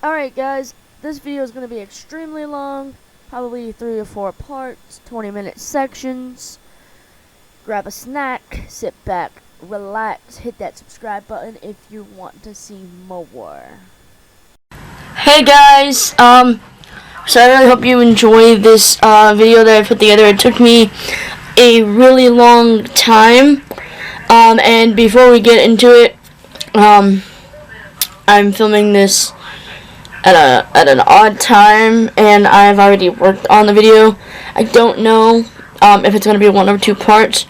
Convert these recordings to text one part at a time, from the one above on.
Alright guys, this video is going to be extremely long, probably 3 or 4 parts, 20-minute sections. Grab a snack, sit back, relax, hit that subscribe button if you want to see more. Hey guys, so I really hope you enjoy this video that I put together. It took me a really long time, and before we get into it, I'm filming this at an odd time, and I've already worked on the video. I don't know if it's going to be 1 or 2 parts.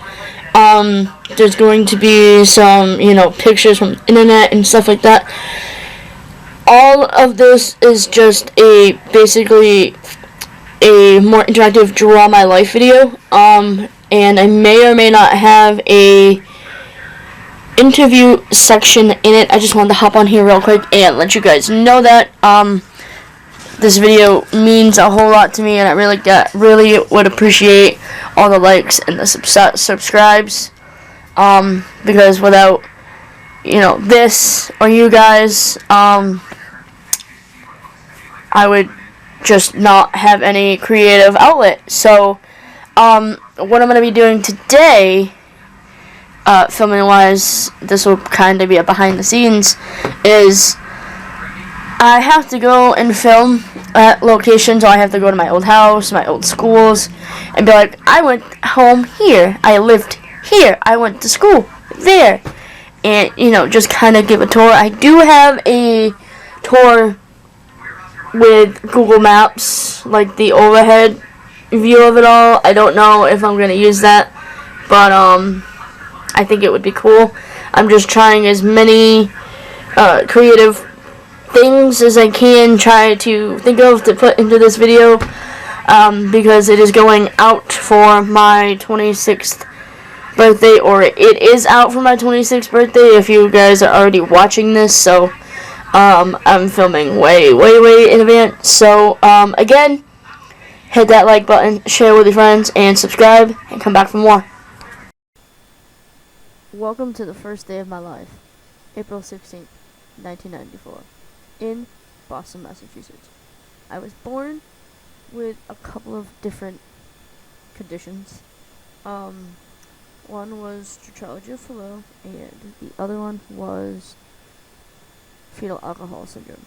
There's going to be some, pictures from the internet and stuff like that. All of this is just basically a more interactive draw my life video. And I may or may not have a interview section in it. I just wanted to hop on here real quick and let you guys know that this video means a whole lot to me, and I really would appreciate all the likes and the subscribes, because without this or you guys, I would just not have any creative outlet. So what I'm going to be doing today, filming wise, this will kind of be a behind the scenes, is I have to go and film at locations. So I have to go to my old house, my old schools, and be like, I went home here, I lived here, I went to school there, and just kind of give a tour. I do have a tour with Google Maps, like the overhead view of it all. I don't know if I'm gonna use that, but I think it would be cool. I'm just trying as many creative things as I can try to think of to put into this video, because it is going out for my 26th birthday, or it is out for my 26th birthday if you guys are already watching this. So I'm filming way in advance. So again, hit that like button, share with your friends, and subscribe, and come back for more. Welcome to the first day of my life, April 16th, 1994, in Boston, Massachusetts. I was born with a couple of different conditions. One was tetralogy of FALLOW, and the other one was fetal alcohol syndrome.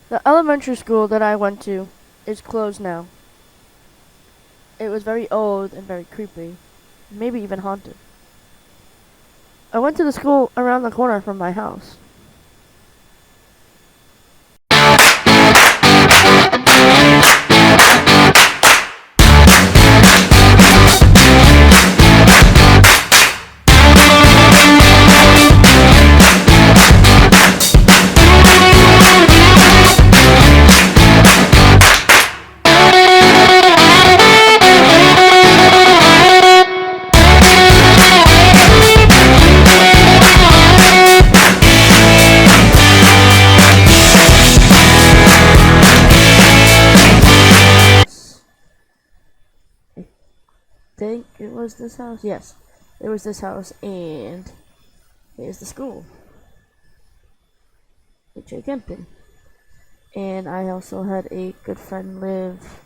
The elementary school that I went to is closed now. It was very old and very creepy, maybe even haunted. I went to the school around the corner from my house. I think it was this house. Yes, it was this house, and here's the school, H.A. Kempton. And I also had a good friend live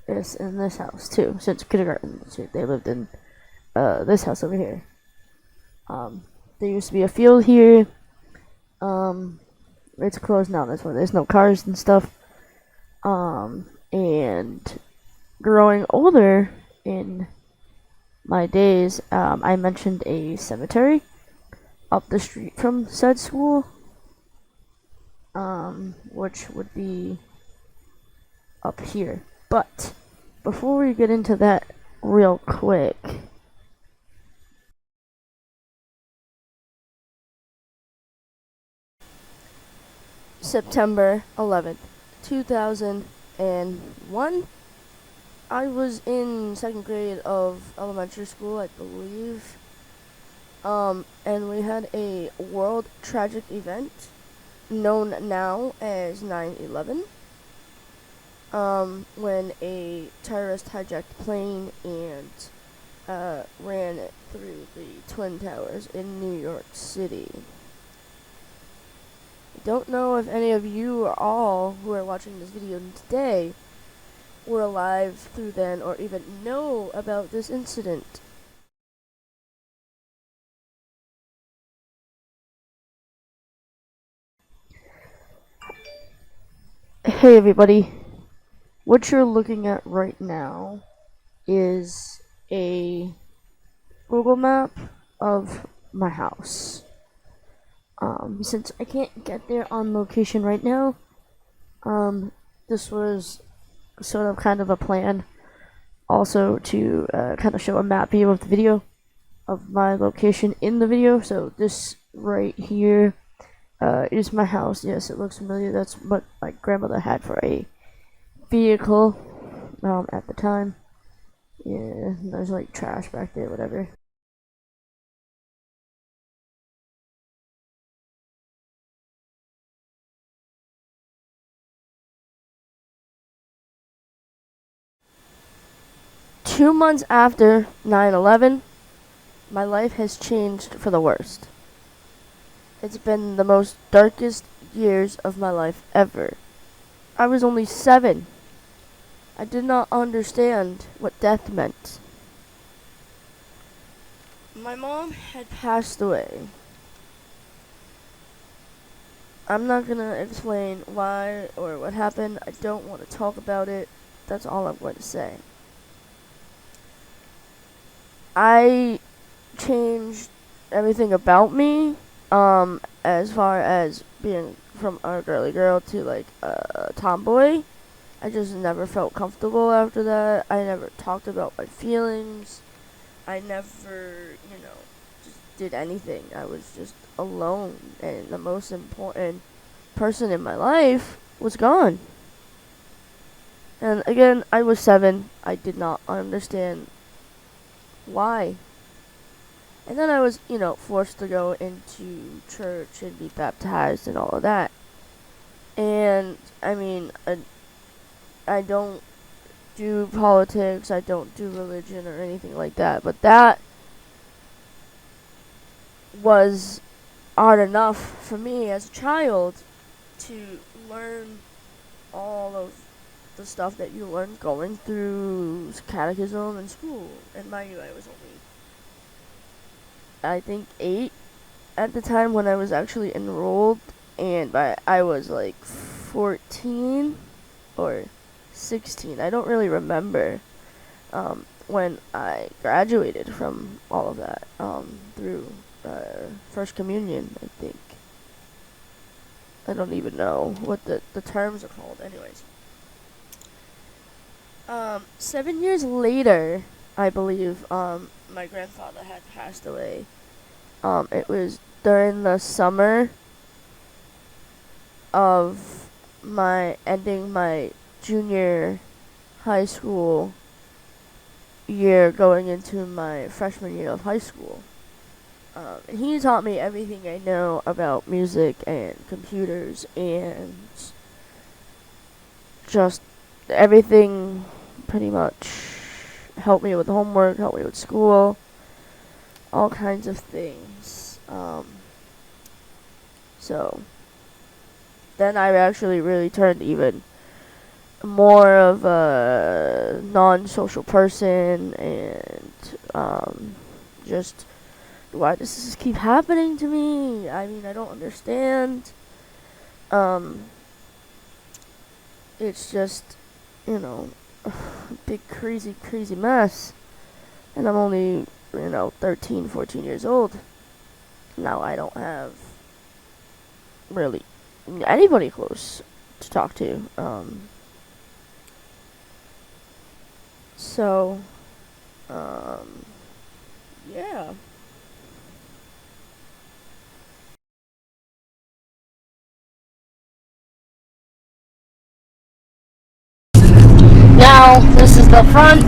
in this house too, since kindergarten. They lived in this house over here. There used to be a field here. It's closed now. That's why there's no cars and stuff. And growing older in my days, I mentioned a cemetery up the street from said school, which would be up here. But before we get into that real quick, September 11th, 2001, I was in 2nd grade of elementary school, I believe, and we had a world tragic event known now as 9/11, when a terrorist hijacked a plane and ran through the Twin Towers in New York City. don't know if any of you or all who are watching this video today were alive through then or even know about this incident. Hey everybody, what you're looking at right now is a Google map of my house. Since I can't get there on location right now, this was sort of kind of a plan also to kind of show a map view of the video of my location in the video. So this right here is my house. Yes, it looks familiar. That's what my grandmother had for a vehicle at the time. Yeah, there's like trash back there, whatever. Two months after 9/11, my life has changed for the worst. It's been the most darkest years of my life ever. I was only 7. I did not understand what death meant. My mom had passed away. I'm not gonna explain why or what happened. I don't want to talk about it. That's all I'm going to say. I changed everything about me, as far as being from a girly girl to like a tomboy. I just never felt comfortable after that. I never talked about my feelings. I never, just did anything. I was just alone, and the most important person in my life was gone. And again, I was 7. I did not understand why. And then I was, forced to go into church and be baptized and all of that. And, I don't do politics, I don't do religion or anything like that, but that was hard enough for me as a child to learn all of the stuff that you learn going through catechism and school. And mind you, I was only, I think, 8 at the time when I was actually enrolled, and I was like 14 or 16. I don't really remember when I graduated from all of that through First Communion, I think. I don't even know what the terms are called. Anyways. 7 years later, I believe, my grandfather had passed away. It was during the summer of ending my junior high school year, going into my freshman year of high school. And he taught me everything I know about music and computers and just everything, pretty much. Helped me with homework, helped me with school, all kinds of things. So then I actually really turned even more of a non-social person, and just, why does this keep happening to me? I don't understand. It's just, a big crazy mess, and I'm only 13, 14 years old. Now I don't have really anybody close to talk to. So, yeah. Now, this is the front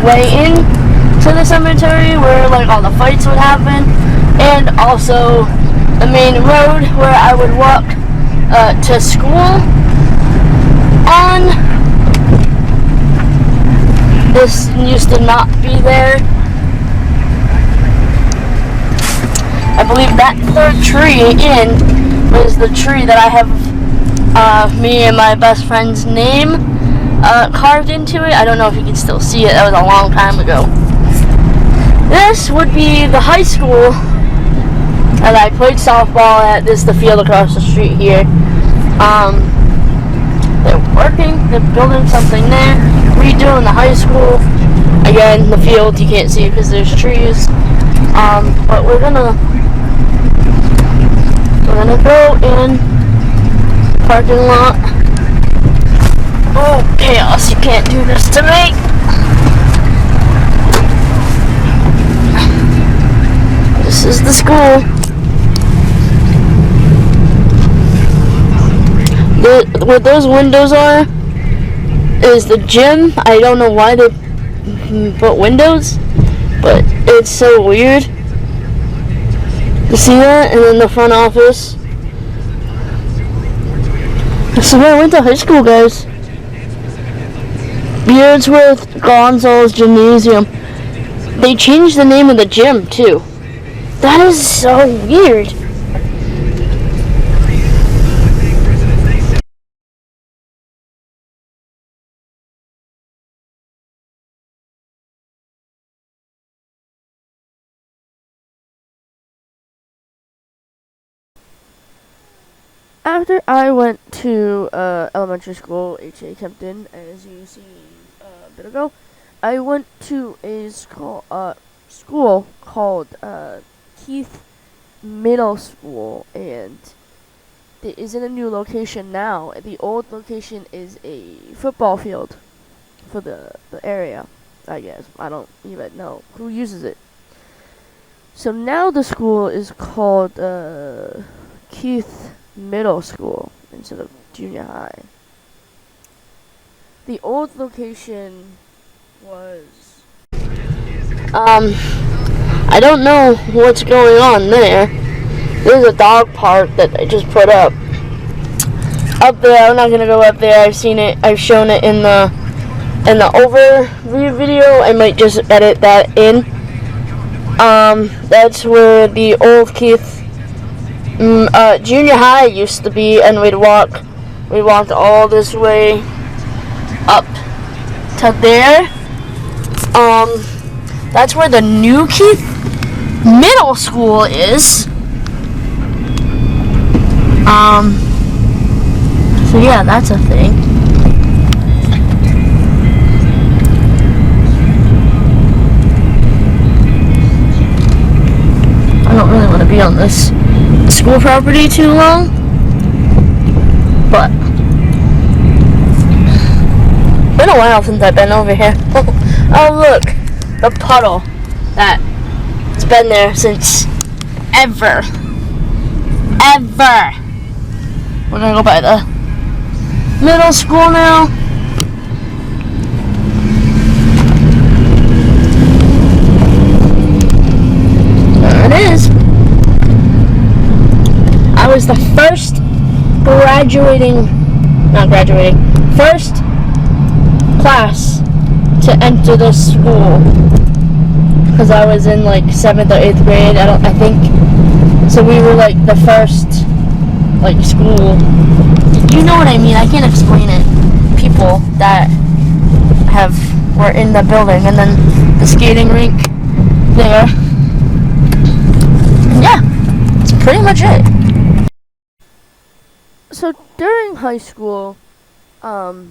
way in to the cemetery where like all the fights would happen, and also the main road where I would walk to school on. This used to not be there. I believe that third tree in was the tree that I have me and my best friend's name carved into it. I don't know if you can still see it. That was a long time ago. This would be the high school, and I played softball at the field across the street here. They're working, they're building something there, redoing the high school. Again, the field, you can't see it because there's trees. But we're gonna go in parking lot. Oh, chaos, you can't do this to me. This is the school. What those windows are is the gym. I don't know why they put windows, but it's so weird. You see that? And then the front office. So I went to high school, guys. Beardsworth Gonzalez Gymnasium. They changed the name of the gym too. That is so weird. After I went to elementary school, H.A. Kempton, as you see a bit ago, I went to a school called Keith Middle School, and it is in a new location now. The old location is a football field for the area, I guess. I don't even know who uses it. So now the school is called Keith Middle School instead of junior high. The old location was I don't know what's going on there. There's a dog park that I just put up there. I'm not gonna go up there. I've seen it. I've shown it in the overview video. I might just edit that in. That's where the old Keith junior high used to be, and we walked all this way up to there. That's where the new Keith Middle School is. So yeah, that's a thing. I don't really want to be on this school property too long, but been a while since I've been over here. Oh look, the puddle that's been there since ever. We're gonna go by the middle school now. There it is. I was the first first class to enter this school, because I was in like 7th or 8th grade. I think so. We were like the first school. You know what I mean? I can't explain it. People that were in the building, and then the skating rink there. And yeah, that's pretty much it. so during high school, I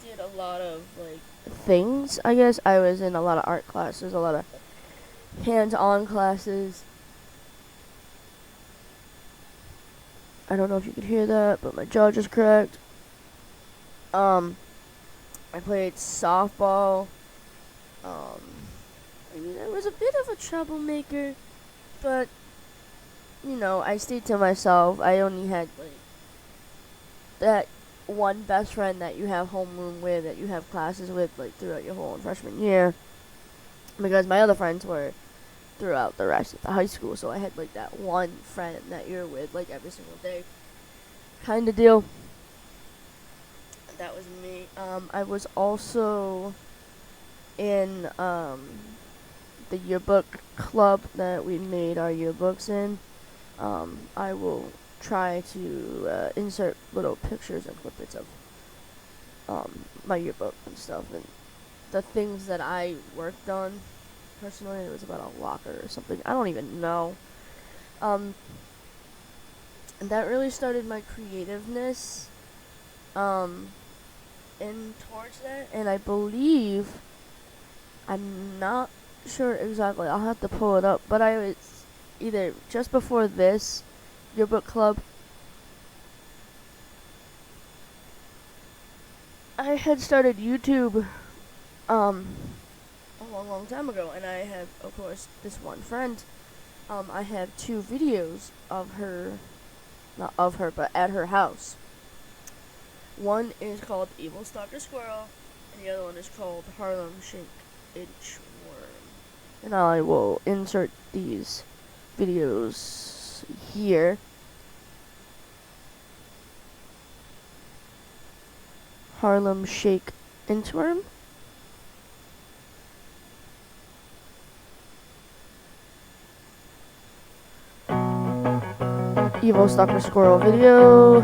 did a lot of things. I guess I was in a lot of art classes, a lot of hands-on classes. I don't know if you could hear that, but my jaw just cracked. I played softball. I was a bit of a troublemaker, but I stayed to myself. I only had that one best friend that you have homeroom with, that you have classes with throughout your whole freshman year, because my other friends were throughout the rest of the high school. So I had that one friend that you're with every single day kind of deal. That was me. I was also in the yearbook club that we made our yearbooks in. I will try to insert little pictures and clippings of my yearbook and stuff, and the things that I worked on personally. It was about a locker or something. I don't even know. And that really started my creativeness in towards that, and I believe, I'm not sure exactly, I'll have to pull it up, but I was either just before this yearbook club, I had started YouTube a long time ago, and I have, of course, this one friend. I have 2 videos of her, not of her, but at her house. One is called Evil Stalker Squirrel, and the other one is called Harlem Shake Inchworm. And I will insert these videos here. Harlem Shake Inchworm. Evil Stalker Squirrel video.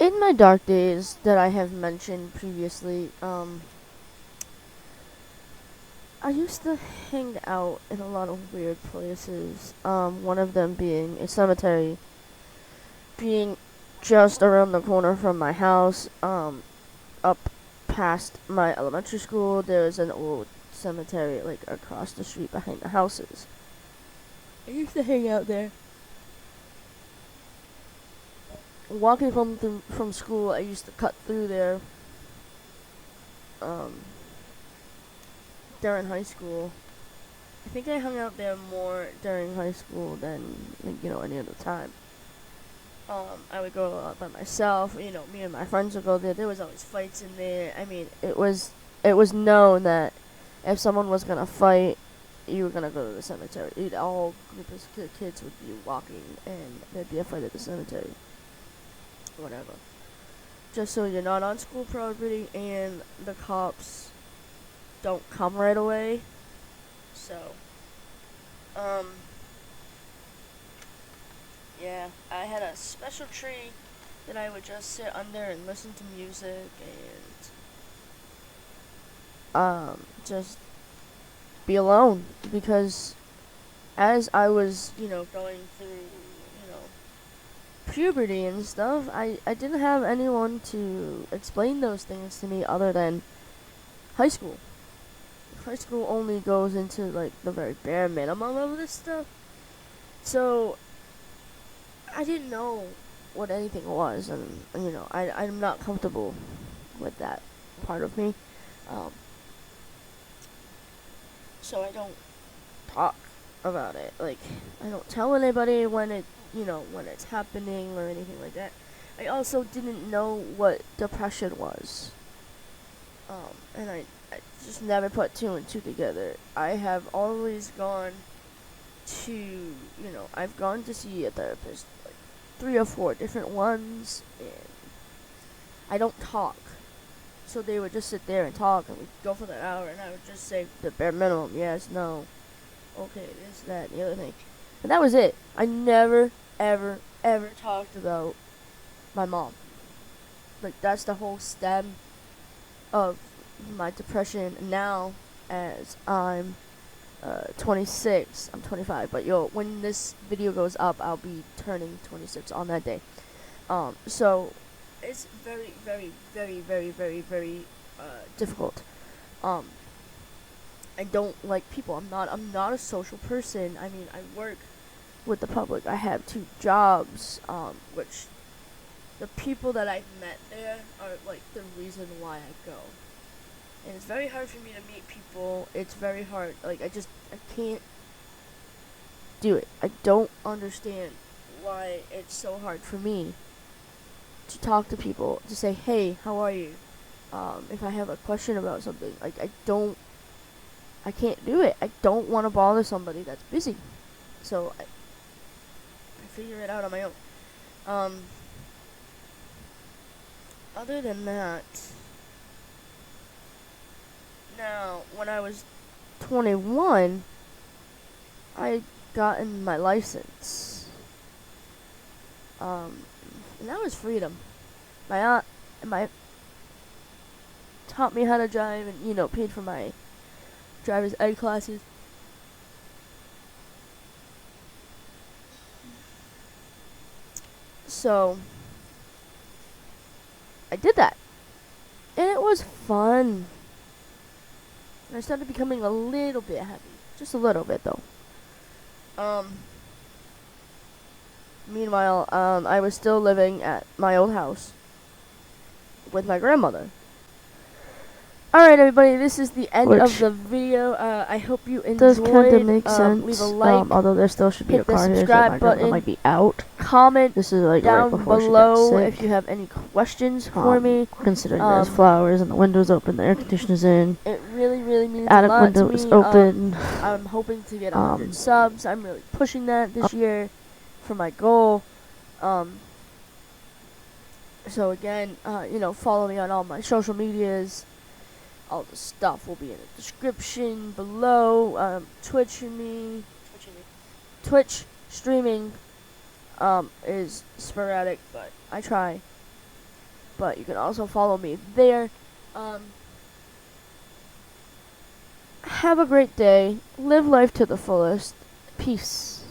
In my dark days that I have mentioned previously, I used to hang out in a lot of weird places. One of them being a cemetery, being just around the corner from my house, up past my elementary school, there's an old cemetery, like, across the street behind the houses. I used to hang out there. Walking from school, I used to cut through there, during high school. I think I hung out there more during high school than, like, any other time. I would go by myself, me and my friends would go there. There was always fights in there. I mean, it was known that if someone was gonna fight, you were gonna go to the cemetery. All group of kids would be walking, and there'd be a fight at the cemetery. Whatever. Just so you're not on school property, and the cops don't come right away. So, yeah, I had a special tree that I would just sit under and listen to music and just be alone, because as I was, going through, puberty and stuff, I didn't have anyone to explain those things to me other than high school. High school only goes into, like, the very bare minimum of this stuff. So I didn't know what anything was, and I'm not comfortable with that part of me. So I don't talk about it. Like, I don't tell anybody when when it's happening or anything like that. I also didn't know what depression was. And I just never put two and two together. I have always gone to, I've gone to see a therapist, like 3 or 4 different ones, and I don't talk. So they would just sit there and talk, and we'd go for that hour, and I would just say the bare minimum, yes, no, okay, this, that, and the other thing. And that was it. I never, ever, ever talked about my mom. Like, that's the whole stem of my depression now, as I'm 26. I'm 25, but when this video goes up, I'll be turning 26 on that day. So it's very, very, very, very, very, very difficult. I don't like people. I'm not a social person. I mean, I work with the public. I have 2 jobs, which the people that I've met there are, like, the reason why I go. And it's very hard for me to meet people. It's very hard. Like, I can't do it. I don't understand why it's so hard for me to talk to people, to say, hey, how are you? If I have a question about something, like, I can't do it. I don't want to bother somebody that's busy. So I figure it out on my own. Other than that, now, when I was 21, I gotten my license. And that was freedom. My aunt taught me how to drive, and, paid for my driver's ed classes. So I did that, and it was fun. And I started becoming a little bit happy. Just a little bit, though. Meanwhile, I was still living at my old house with my grandmother. Alright, everybody, this is the end of the video. I hope you enjoyed. Does kind of make sense. Leave a like, although there still should be a hit the car here, so subscribe my grandma button. might be out. Comment This is like down right before below she got sick. if you have any questions for me. Considering there's flowers and the windows open, the air conditioner's in. It really, really means Attic a lot window to me. is open. I'm hoping to get 100 subs. I'm really pushing that this year for my goal. So again, follow me on all my social medias. All the stuff will be in the description below. Twitch streaming is sporadic, but I try. But you can also follow me there. Have a great day. Live life to the fullest. Peace.